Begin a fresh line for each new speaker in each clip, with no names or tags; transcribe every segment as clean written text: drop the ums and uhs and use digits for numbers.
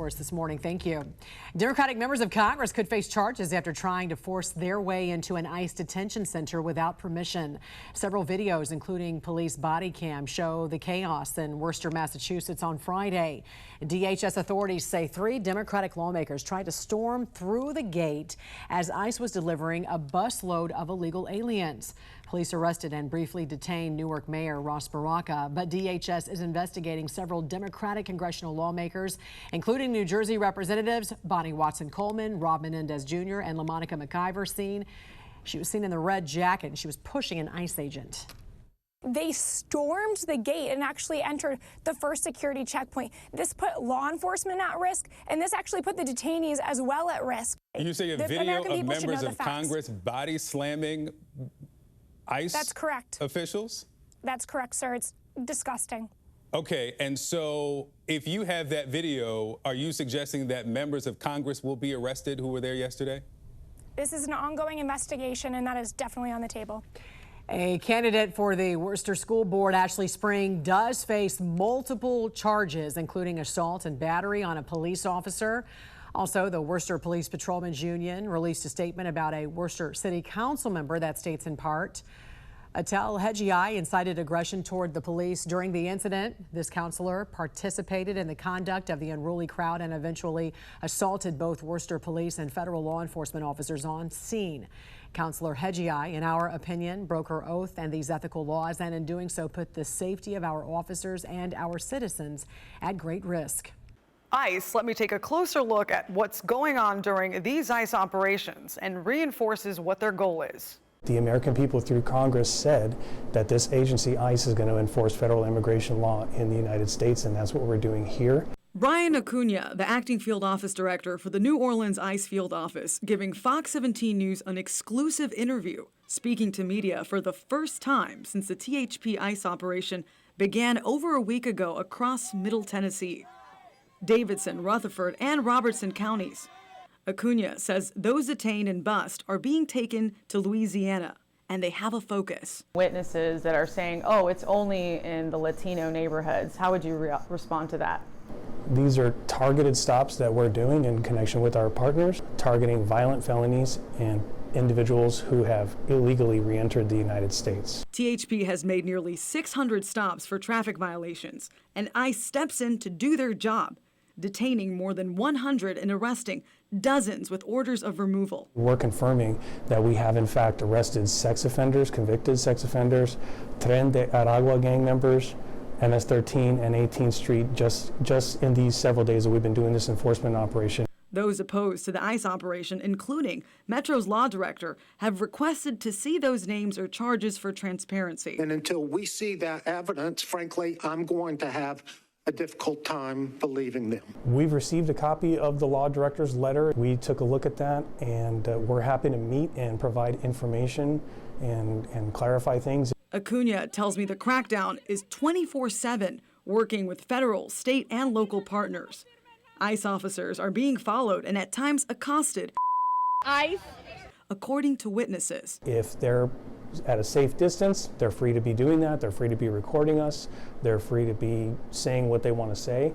for us this morning. Thank you. Democratic members of Congress could face charges after trying to force their way into an ICE detention center without permission. Several videos, including police body cam, show the chaos in Worcester, Massachusetts on Friday. DHS authorities say 3 Democratic lawmakers tried to storm through the gate as ICE was delivering a busload of illegal aliens. Police arrested and briefly detained Newark Mayor Ross Baraka, but DHS is investigating several Democratic congressional lawmakers, including New Jersey Representatives Bonnie Watson-Coleman, Rob Menendez Jr., and LaMonica McIver. She was seen in the red jacket and she was pushing an ICE agent.
They stormed the gate and actually entered the first security checkpoint. This put law enforcement at risk, and this actually put the detainees as well at risk.
You say a video of members of Congress body slamming ICE
That's correct.
officials?
That's correct, sir. It's disgusting.
Okay, and so if you have that video, are you suggesting that members of Congress will be arrested who were there yesterday?
This is an ongoing investigation, and that is definitely on the table.
A candidate for the Worcester School Board, Ashley Spring, does face multiple charges, including assault and battery on a police officer. Also, the Worcester Police Patrolmen's Union released a statement about a Worcester City Council member that states in part, Atel Hedgiai incited aggression toward the police during the incident. This counselor participated in the conduct of the unruly crowd and eventually assaulted both Worcester police and federal law enforcement officers on scene. Counselor Hedgiai, in our opinion, broke her oath and these ethical laws, and in doing so put the safety of our officers and our citizens at great risk.
ICE, let me take a closer look at what's going on during these ICE operations and reinforces what their goal is.
The American people through Congress said that this agency, ICE, is going to enforce federal immigration law in the United States, and that's what we're doing here.
Brian Acuna, the acting field office director for the New Orleans ICE field office, giving Fox 17 News an exclusive interview, speaking to media for the first time since the THP ICE operation began over a week ago across Middle Tennessee, Davidson, Rutherford, and Robertson counties. Acuna says those detained and bused are being taken to Louisiana, and they have a focus.
Witnesses that are saying, oh, it's only in the Latino neighborhoods. How would you respond to that?
These are targeted stops that we're doing in connection with our partners, targeting violent felonies and individuals who have illegally re-entered the United States.
THP has made nearly 600 stops for traffic violations, and ICE steps in to do their job, detaining more than 100 and arresting dozens with orders of removal.
We're confirming that we have in fact arrested sex offenders, convicted sex offenders, Tren de Aragua gang members, MS-13 and 18th Street, just in these several days that we've been doing this enforcement operation.
Those opposed to the ICE operation, including Metro's law director, have requested to see those names or charges for transparency.
And until we see that evidence, frankly, I'm going to have a difficult time believing them.
We've received a copy of the law director's letter. We took a look at that, and we're happy to meet and provide information and clarify things.
Acuna tells me the crackdown is 24/7, working with federal, state, and local partners. ICE officers are being followed and at times accosted,
ICE,
according to witnesses.
If they're at a safe distance, they're free to be doing that. They're free to be recording us. They're free to be saying what they want to say.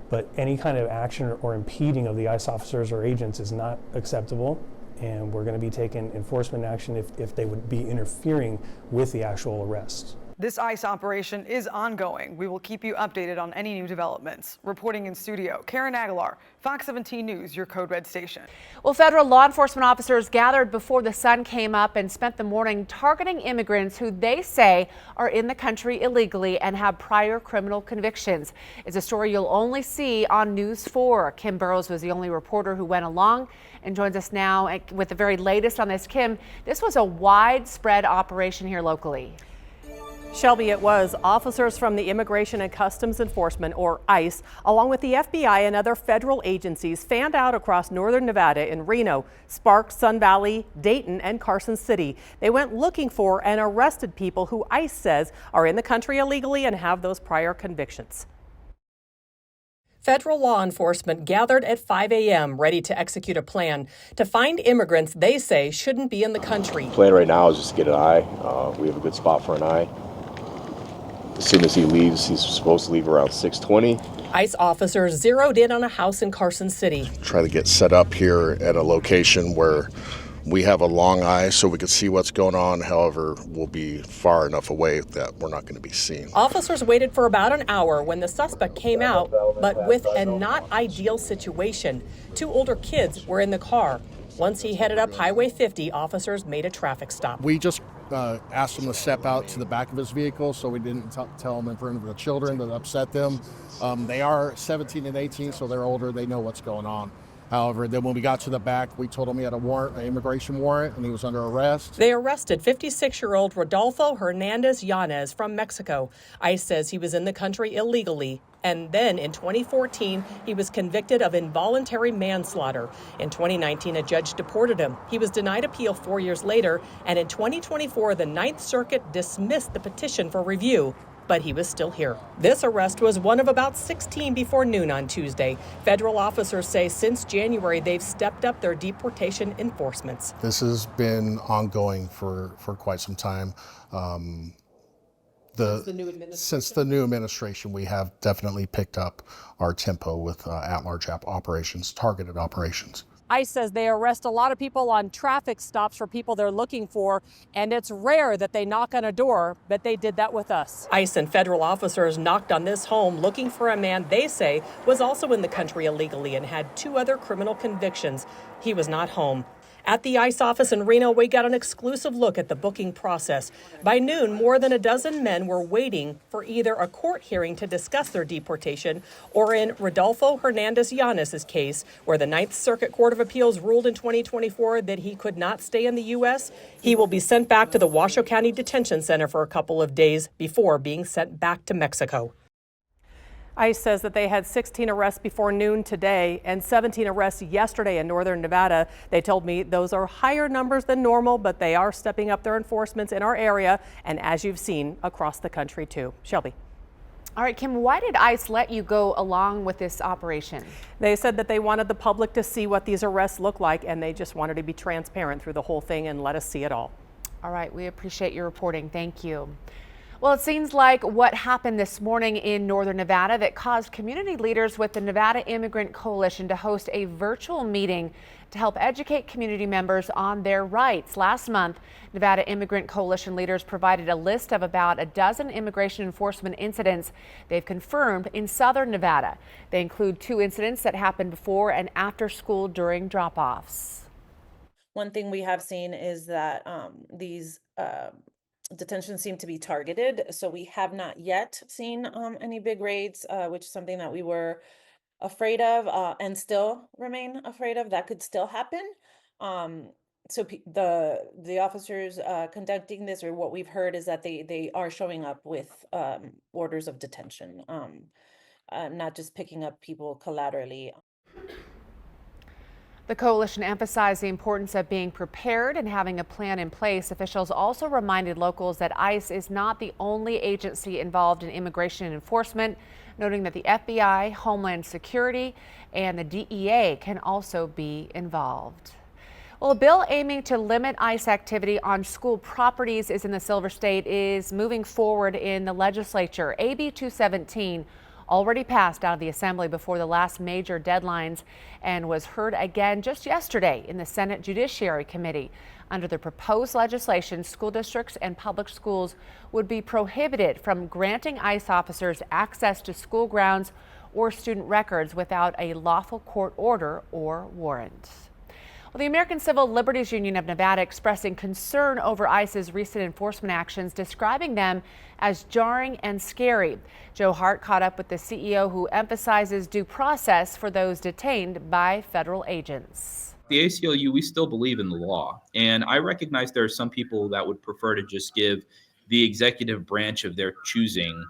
But any kind of action or impeding of the ICE officers or agents is not acceptable. And we're going to be taking enforcement action if they would be interfering with the actual arrest.
This ICE operation is ongoing. We will keep you updated on any new developments. Reporting in studio, Karen Aguilar, Fox 17 News, your Code Red station.
Well, federal law enforcement officers gathered before the sun came up and spent the morning targeting immigrants who they say are in the country illegally and have prior criminal convictions. It's a story you'll only see on News 4. Kim Burroughs was the only reporter who went along and joins us now with the very latest on this. Kim, this was a widespread operation here locally.
Shelby, it was. Officers from the Immigration and Customs Enforcement, or ICE, along with the FBI and other federal agencies, fanned out across northern Nevada in Reno, Sparks, Sun Valley, Dayton, and Carson City. They went looking for and arrested people who ICE says are in the country illegally and have those prior convictions. Federal law enforcement gathered at 5 a.m. ready to execute a plan to find immigrants they say shouldn't be in the country.
The plan right now is just to get an eye. We have a good spot for an eye. As soon as he leaves, he's supposed to leave around 6:20.
ICE officers zeroed in on a house in Carson City.
Try to get set up here at a location where we have a long eye so we can see what's going on. However, we'll be far enough away that we're not going to be seen.
Officers waited for about an hour when the suspect came out, but with a not ideal situation. 2 older kids were in the car. Once he headed up Highway 50, officers made a traffic stop.
We just asked him to step out to the back of his vehicle so we didn't tell him in front of the children to upset them. They are 17 and 18, so they're older. They know what's going on. However, then when we got to the back, we told him he had a warrant, an immigration warrant, and he was under arrest.
They arrested 56-year-old Rodolfo Hernandez Yanez from Mexico. ICE says he was in the country illegally. And then in 2014, he was convicted of involuntary manslaughter. In 2019, a judge deported him. He was denied appeal 4 years later. And in 2024, the Ninth Circuit dismissed the petition for review. But he was still here. This arrest was one of about 16 before noon on Tuesday. Federal officers say since January, they've stepped up their deportation enforcements.
This has been ongoing for quite some time. Since the new administration, we have definitely picked up our tempo with at-large operations, targeted operations.
ICE says they arrest a lot of people on traffic stops for people they're looking for, and it's rare that they knock on a door, but they did that with us. ICE and federal officers knocked on this home looking for a man they say was also in the country illegally and had 2 other criminal convictions. He was not home. At the ICE office in Reno, we got an exclusive look at the booking process. By noon, more than a dozen men were waiting for either a court hearing to discuss their deportation or in Rodolfo Hernandez Yanez's case, where the Ninth Circuit Court of Appeals ruled in 2024 that he could not stay in the U.S. He will be sent back to the Washoe County Detention Center for a couple of days before being sent back to Mexico. ICE says that they had 16 arrests before noon today and 17 arrests yesterday in northern Nevada. They told me those are higher numbers than normal, but they are stepping up their enforcements in our area and, as you've seen, across the country too. Shelby.
All right, Kim, why did ICE let you go along with this operation?
They said that they wanted the public to see what these arrests look like, and they just wanted to be transparent through the whole thing and let us see it all.
All right, we appreciate your reporting. Thank you. Well, it seems like what happened this morning in northern Nevada that caused community leaders with the Nevada Immigrant Coalition to host a virtual meeting to help educate community members on their rights. Last month, Nevada Immigrant Coalition leaders provided a list of about a dozen immigration enforcement incidents they've confirmed in southern Nevada. They include 2 incidents that happened before and after school during drop-offs.
One thing we have seen is that these detentions seem to be targeted, so we have not yet seen any big raids, which is something that we were afraid of and still remain afraid of. That could still happen. So the officers conducting this, or what we've heard, is that they are showing up with orders of detention, not just picking up people collaterally.
The coalition emphasized the importance of being prepared and having a plan in place. Officials also reminded locals that ICE is not the only agency involved in immigration enforcement, noting that the FBI, Homeland Security, and the DEA can also be involved. Well, a bill aiming to limit ICE activity on school properties is in the Silver State is moving forward in the legislature. AB 217 already passed out of the Assembly before the last major deadlines and was heard again just yesterday in the Senate Judiciary Committee. Under the proposed legislation, school districts and public schools would be prohibited from granting ICE officers access to school grounds or student records without a lawful court order or warrant. Well, the American Civil Liberties Union of Nevada expressing concern over ICE's recent enforcement actions, describing them as jarring and scary. Joe Hart caught up with the CEO, who emphasizes due process for those detained by federal agents.
The ACLU, we still believe in the law, and I recognize there are some people that would prefer to just give the executive branch of their choosing,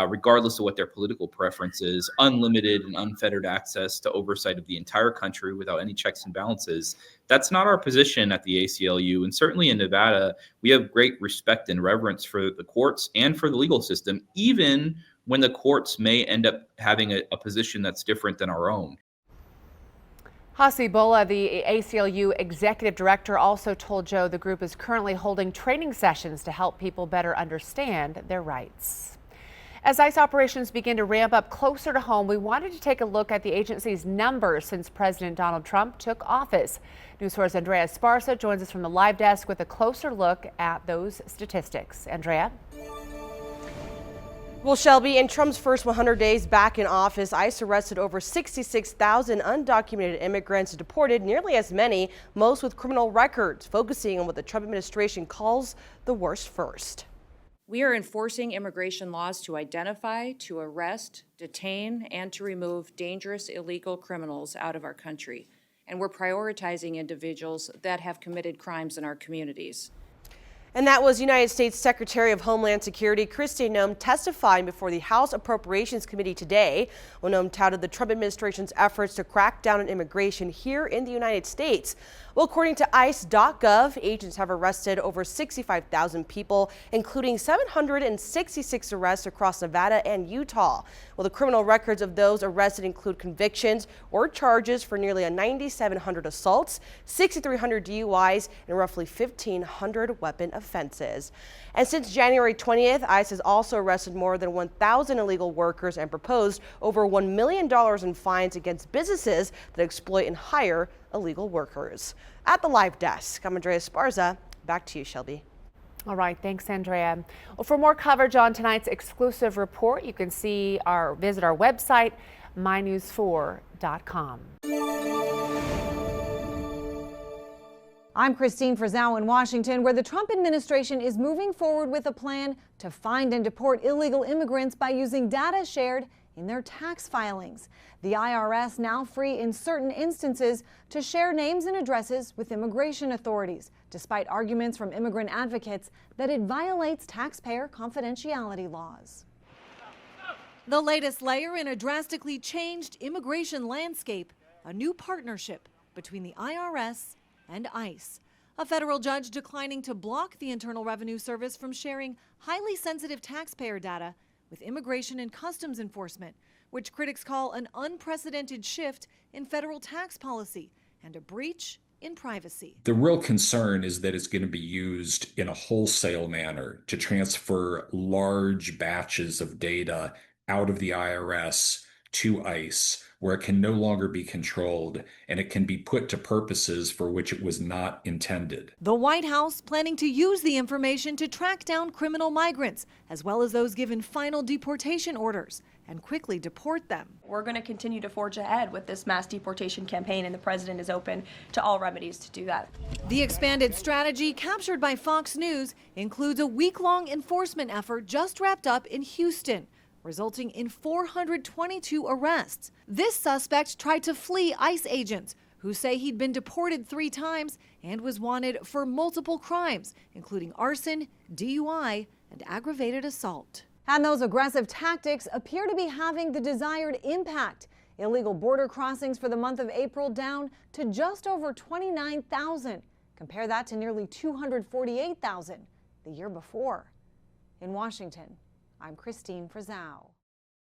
regardless of what their political preference is, unlimited and unfettered access to oversight of the entire country without any checks and balances. That's not our position at the ACLU. And certainly in Nevada, we have great respect and reverence for the courts and for the legal system, even when the courts may end up having a position that's different than our own.
Hasi Bola, the ACLU executive director, also told Joe the group is currently holding training sessions to help people better understand their rights. As ICE operations begin to ramp up closer to home, we wanted to take a look at the agency's numbers since President Donald Trump took office. News source Andrea Well joins us from the live desk with a closer look at those statistics. Andrea?
Well, Shelby, in Trump's first 100 days back in office, ICE arrested over 66,000 undocumented immigrants and deported nearly as many, most with criminal records, focusing on what the Trump administration calls the worst first.
We are enforcing immigration laws to identify, to arrest, detain, and to remove dangerous illegal criminals out of our country. And we're prioritizing individuals that have committed crimes in our communities.
And that was United States Secretary of Homeland Security Kristi Noem testifying before the House Appropriations Committee today. Noem touted the Trump administration's efforts to crack down on immigration here in the United States. Well, according to ICE.gov, agents have arrested over 65,000 people, including 766 arrests across Nevada and Utah. Well, the criminal records of those arrested include convictions or charges for nearly 9,700 assaults, 6,300 DUIs, and roughly 1,500 weapon offenses. And since January 20th, ICE has also arrested more than 1,000 illegal workers and proposed over $1 million in fines against businesses that exploit and hire illegal workers. At the live desk, I'm Andrea Well. Back to you, Shelby.
All right, thanks, Andrea. Well, for more coverage on tonight's exclusive report, you can visit our website, mynews4.com.
I'm Christine Frizzau in Washington, where the Trump administration is moving forward with a plan to find and deport illegal immigrants by using data shared in their tax filings. The IRS now free in certain instances to share names and addresses with immigration authorities, despite arguments from immigrant advocates that it violates taxpayer confidentiality laws.
The latest layer in a drastically changed immigration landscape, a new partnership between the IRS and ICE. A federal judge declining to block the Internal Revenue Service from sharing highly sensitive taxpayer data with Immigration and Customs Enforcement, which critics call an unprecedented shift in federal tax policy and a breach in privacy.
The real concern is that it's going to be used in a wholesale manner to transfer large batches of data out of the IRS to ICE, where it can no longer be controlled and it can be put to purposes for which it was not intended.
The White House planning to use the information to track down criminal migrants, as well as those given final deportation orders, and quickly deport them.
We're going to continue to forge ahead with this mass deportation campaign, and the president is open to all remedies to do that.
The expanded strategy, captured by Fox News, includes a week-long enforcement effort just wrapped up in Houston, resulting in 422 arrests. This suspect tried to flee ICE agents, who say he'd been deported 3 times and was wanted for multiple crimes, including arson, DUI, and aggravated assault.
And those aggressive tactics appear to be having the desired impact. Illegal border crossings for the month of April down to just over 29,000. Compare that to nearly 248,000 the year before. In Washington, I'm Christine Frizzau.